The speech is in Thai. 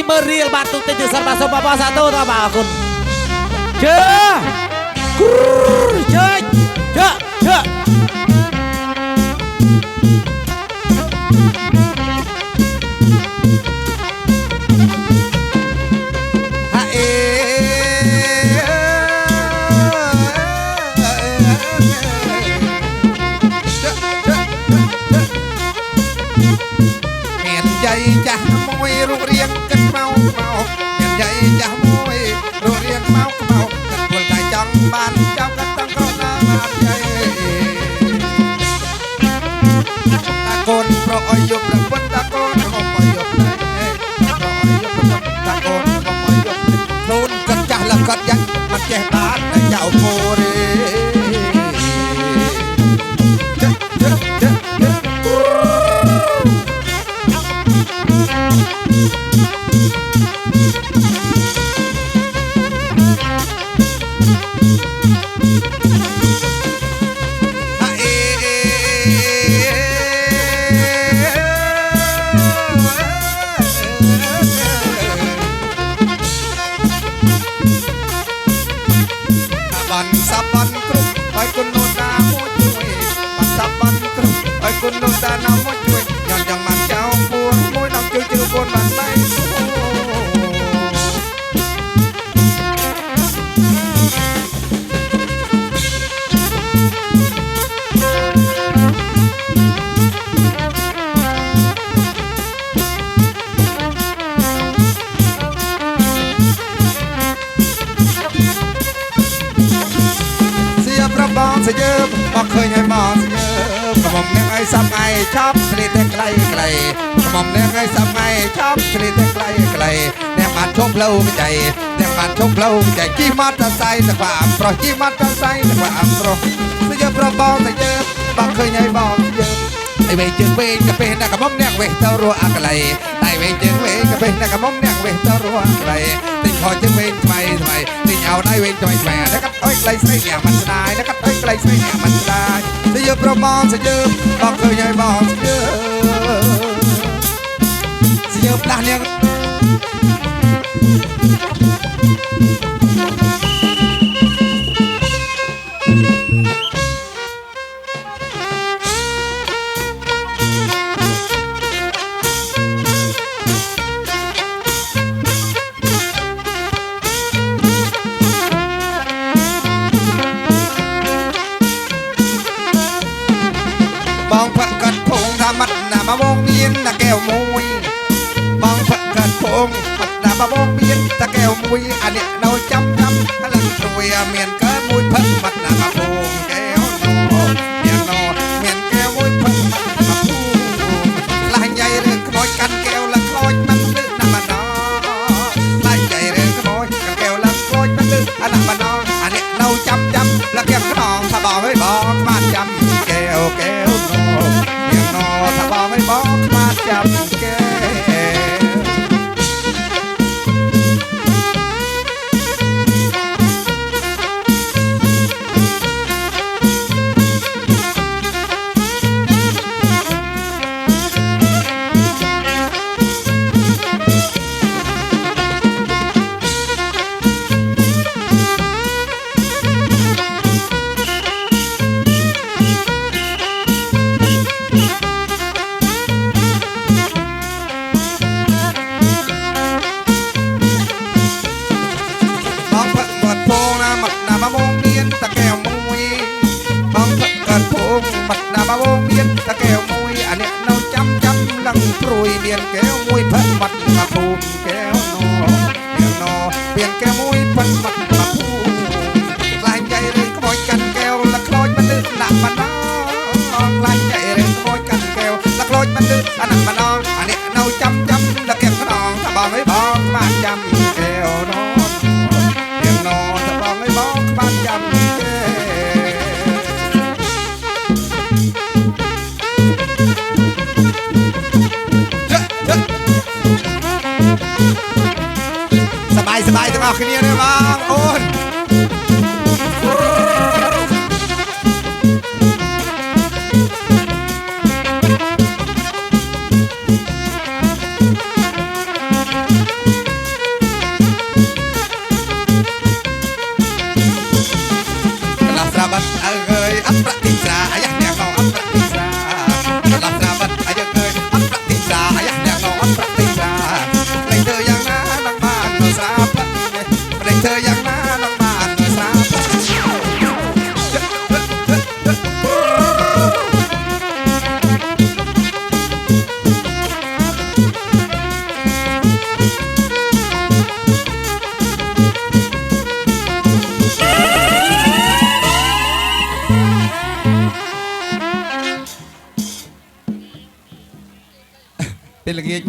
เมอรีลบาตุติดสารพัดสมบัติสาธุต่อมาคุณเจ้าเจ้าเจ้าเจ้าใจจะมวยรูเรียงกันเมาเมาเห็นใจจะมวยรูเรียงเมาเมากันคนใจจังบ้านเจ้ากันตั้งก็น่าใจตะโกนเพราะอายุประคนตะโกนเพราะอายุเพราะอายุประคนตะโกนเพราะอายุโน่นกันจ่าละกันยังมันแก่บ้านเจ้าโมเรสับบันกรุบไอ้คนโนดาโมจุยมันสับบันกรุบไอ้คนโนดานาโมจุยย้อนยังมันเจ้าปวงมวยน้ำจุยจือบนบันไดบองเสียบบอกเคยให้บองเสียบกระหม่อมเนี่ยไอ้ซ้ำไอ้ชอบสลิดไกลไกลกระหม่อมเนี่ยไอ้ซ้ำไอ้ชอบสลิดไกลไกลเนี่ยมันชกเล่าไม่ใจเนี่ยมันชกเล่าไม่ใจขี้มัดตะไซตะความเพราะขี้มัดตะไซตะความเพราะเสียบระบองเสียบบอกเคยให้บองเสียบไอ้เวจึงเวกระเป็นกระหม่อมเนี่ยเวเตารัวอะไรไอ้เวจึงเวกระเป็นกระหม่อมเนี่ยเวเตารัวอะไรติดคอจึงเวทำไมติดเอาได้เวทำไมนะครับไอ้ไกลใส่เนี่ยมันได้นะครับไอ้ไกลใส่เนี่ยมันได้เสียบระบองเสียบบอกเคยให้บองเสียบlahเนี่ยบองพระกัดพงธรรมัดนามาวงเมียนตะแก้วมวยบองพระกัดพงมัดนามาวงเมียนตะแก้วมวยอันเนี้ยเราจำลังรวยเมียนเกิดมวยพัดมัดนามาวงแก้วโนเมียนโนเมียนแก้วมวยพัดมัดนามาวงลายใหญ่เรื่องขโมยกันแก้วละคอยมันลึกนามานอลายใหญ่เรื่องขโมยกันแก้วละคอยมันลึกนามานออันเนี้ยเราจำละแก้วขนองถ้าบอกให้บอกมาจำแก้วแก้วโนเมียนโนถ้าบอกให้บอกมาจำแก้วมาวงเมียนตะแก้วมวยบองเกิดพงมัดนามาวงเมียนตะแก้วมวยอันเนี้ยเราจำลังปรุยเมียนแก้วมวยพัดมัดมาปูมแก้วโนเมียนโนเปลี่ยนแก้วมวยพัดมัดมาปูลายใหญ่เลยขโมยกันแก้วละคลอยมันลึกหนักมันน้องลายใหญ่เลยขโมยกันแก้วละคลอยมันลึกหนักมันน้องอันเนี้ยเราจำละแก้วขนองถ้าบอกไม่บอกมาจำแก้วโนเมียนโนถ้าบอกไม่บอกมาจำสบายสบายจะมาคืนนี้เลยบ้างโอน Kelas rabat ageui aprak tisra ayah nyano aprak tisra Kelas rabat ageui aprak tisra ayah nyano aprak tisra Neng teu yang na nang mano srapa Neng teu yang na nang mano srapa Tên là nghe